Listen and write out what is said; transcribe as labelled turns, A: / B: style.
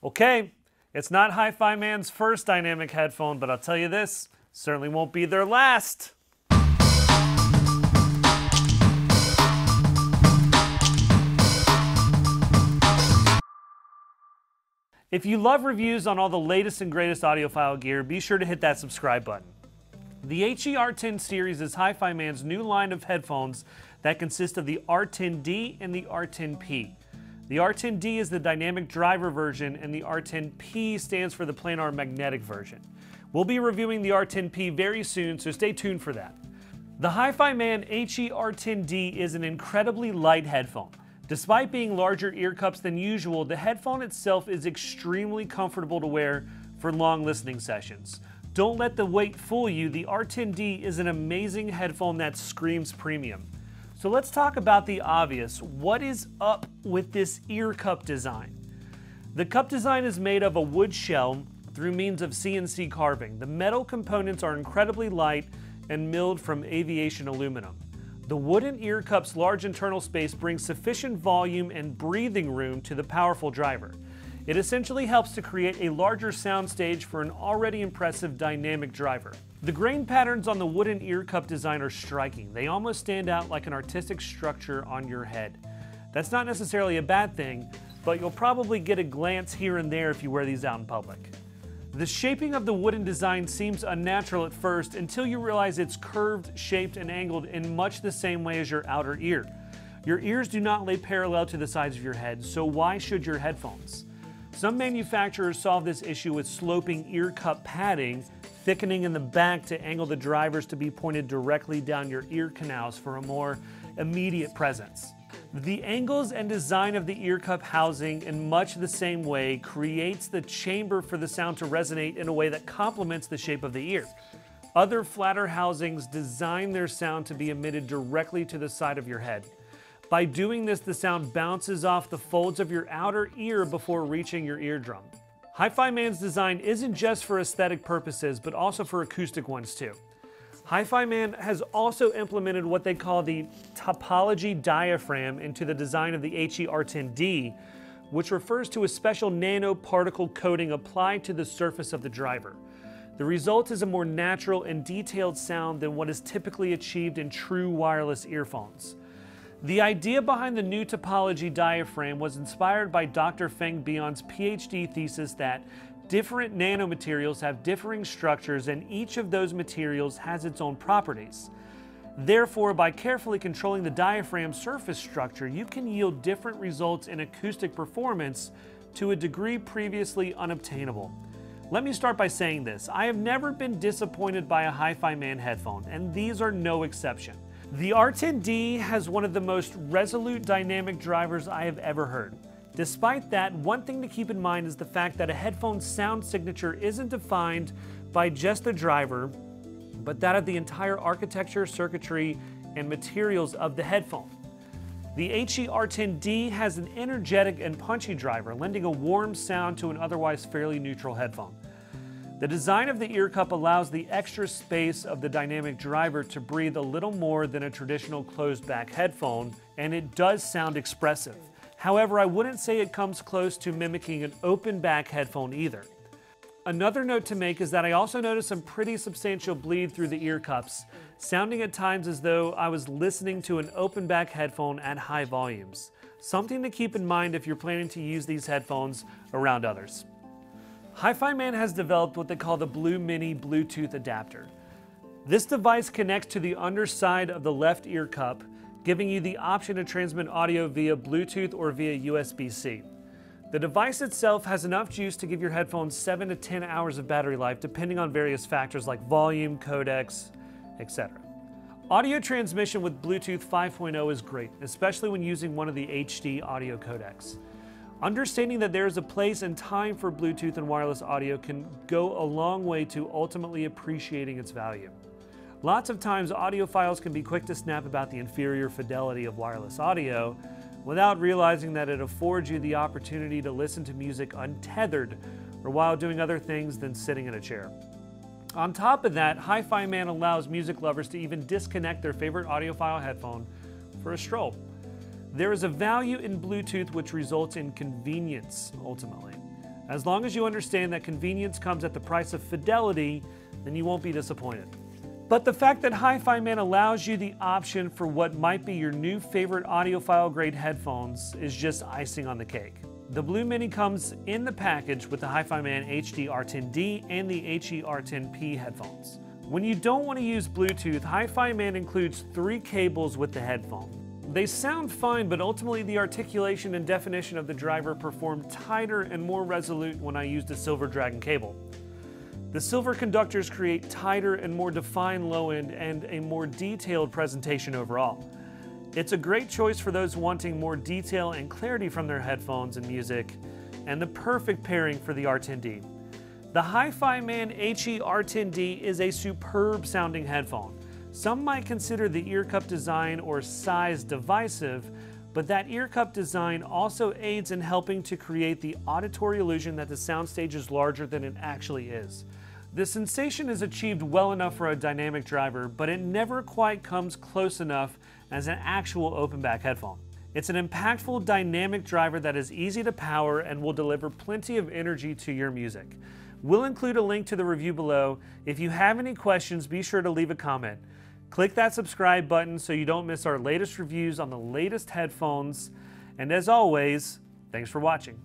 A: Okay, it's not HiFiMan's first dynamic headphone, but I'll tell you this, certainly won't be their last. If you love reviews on all the latest and greatest audiophile gear, be sure to hit that subscribe button. The HE-R10 series is HiFiMan's new line of headphones that consist of the R10D and the R10P. The R10D is the dynamic driver version, and the R10P stands for the planar magnetic version. We'll be reviewing the R10P very soon, so stay tuned for that. The HiFiMan HE-R10D is an incredibly light headphone. Despite being larger ear cups than usual, the headphone itself is extremely comfortable to wear for long listening sessions. Don't let the weight fool you, the R10D is an amazing headphone that screams premium. So let's talk about the obvious. What is up with this ear cup design? The cup design is made of a wood shell through means of CNC carving. The metal components are incredibly light and milled from aviation aluminum. The wooden ear cup's large internal space brings sufficient volume and breathing room to the powerful driver. It essentially helps to create a larger soundstage for an already impressive dynamic driver. The grain patterns on the wooden ear cup design are striking. They almost stand out like an artistic structure on your head. That's not necessarily a bad thing, but you'll probably get a glance here and there if you wear these out in public. The shaping of the wooden design seems unnatural at first until you realize it's curved, shaped, and angled in much the same way as your outer ear. Your ears do not lay parallel to the sides of your head, so why should your headphones? Some manufacturers solve this issue with sloping ear cup padding, thickening in the back to angle the drivers to be pointed directly down your ear canals for a more immediate presence. The angles and design of the ear cup housing in much the same way creates the chamber for the sound to resonate in a way that complements the shape of the ear. Other flatter housings design their sound to be emitted directly to the side of your head. By doing this, the sound bounces off the folds of your outer ear before reaching your eardrum. HiFiMan's design isn't just for aesthetic purposes, but also for acoustic ones too. HiFiMan has also implemented what they call the topology diaphragm into the design of the HE-R10D, which refers to a special nanoparticle coating applied to the surface of the driver. The result is a more natural and detailed sound than what is typically achieved in true wireless earphones. The idea behind the new topology diaphragm was inspired by Dr. Feng Bion's PhD thesis that different nanomaterials have differing structures and each of those materials has its own properties. Therefore, by carefully controlling the diaphragm surface structure, you can yield different results in acoustic performance to a degree previously unobtainable. Let me start by saying this. I have never been disappointed by a HiFiMan headphone, and these are no exception. The R10D has one of the most resolute dynamic drivers I have ever heard. Despite that, one thing to keep in mind is the fact that a headphone's sound signature isn't defined by just the driver, but that of the entire architecture, circuitry, and materials of the headphone. The HE-R10D has an energetic and punchy driver, lending a warm sound to an otherwise fairly neutral headphone. The design of the ear cup allows the extra space of the dynamic driver to breathe a little more than a traditional closed-back headphone, and it does sound expressive. However, I wouldn't say it comes close to mimicking an open-back headphone either. Another note to make is that I also noticed some pretty substantial bleed through the ear cups, sounding at times as though I was listening to an open-back headphone at high volumes. Something to keep in mind if you're planning to use these headphones around others. HiFiMan has developed what they call the Blue Mini Bluetooth adapter. This device connects to the underside of the left ear cup, giving you the option to transmit audio via Bluetooth or via USB-C. The device itself has enough juice to give your headphones 7 to 10 hours of battery life, depending on various factors like volume, codecs, etc. Audio transmission with Bluetooth 5.0 is great, especially when using one of the HD audio codecs. Understanding that there is a place and time for Bluetooth and wireless audio can go a long way to ultimately appreciating its value. Lots of times, audiophiles can be quick to snap about the inferior fidelity of wireless audio without realizing that it affords you the opportunity to listen to music untethered or while doing other things than sitting in a chair. On top of that, HiFiMan allows music lovers to even disconnect their favorite audiophile headphone for a stroll. There is a value in Bluetooth which results in convenience, ultimately. As long as you understand that convenience comes at the price of fidelity, then you won't be disappointed. But the fact that HiFiMan allows you the option for what might be your new favorite audiophile grade headphones is just icing on the cake. The Blue Mini comes in the package with the HiFiMan HE-R10D and the HE-R10P headphones. When you don't want to use Bluetooth, HiFiMan includes 3 cables with the headphone. They sound fine, but ultimately the articulation and definition of the driver perform tighter and more resolute when I used a Silver Dragon cable. The silver conductors create tighter and more defined low end and a more detailed presentation overall. It's a great choice for those wanting more detail and clarity from their headphones and music, and the perfect pairing for the R10D. The HiFiMan HE-R10D is a superb sounding headphone. Some might consider the ear cup design or size divisive, but that ear cup design also aids in helping to create the auditory illusion that the soundstage is larger than it actually is. The sensation is achieved well enough for a dynamic driver, but it never quite comes close enough as an actual open back headphone. It's an impactful dynamic driver that is easy to power and will deliver plenty of energy to your music. We'll include a link to the review below. If you have any questions, be sure to leave a comment. Click that subscribe button so you don't miss our latest reviews on the latest headphones. And as always, thanks for watching.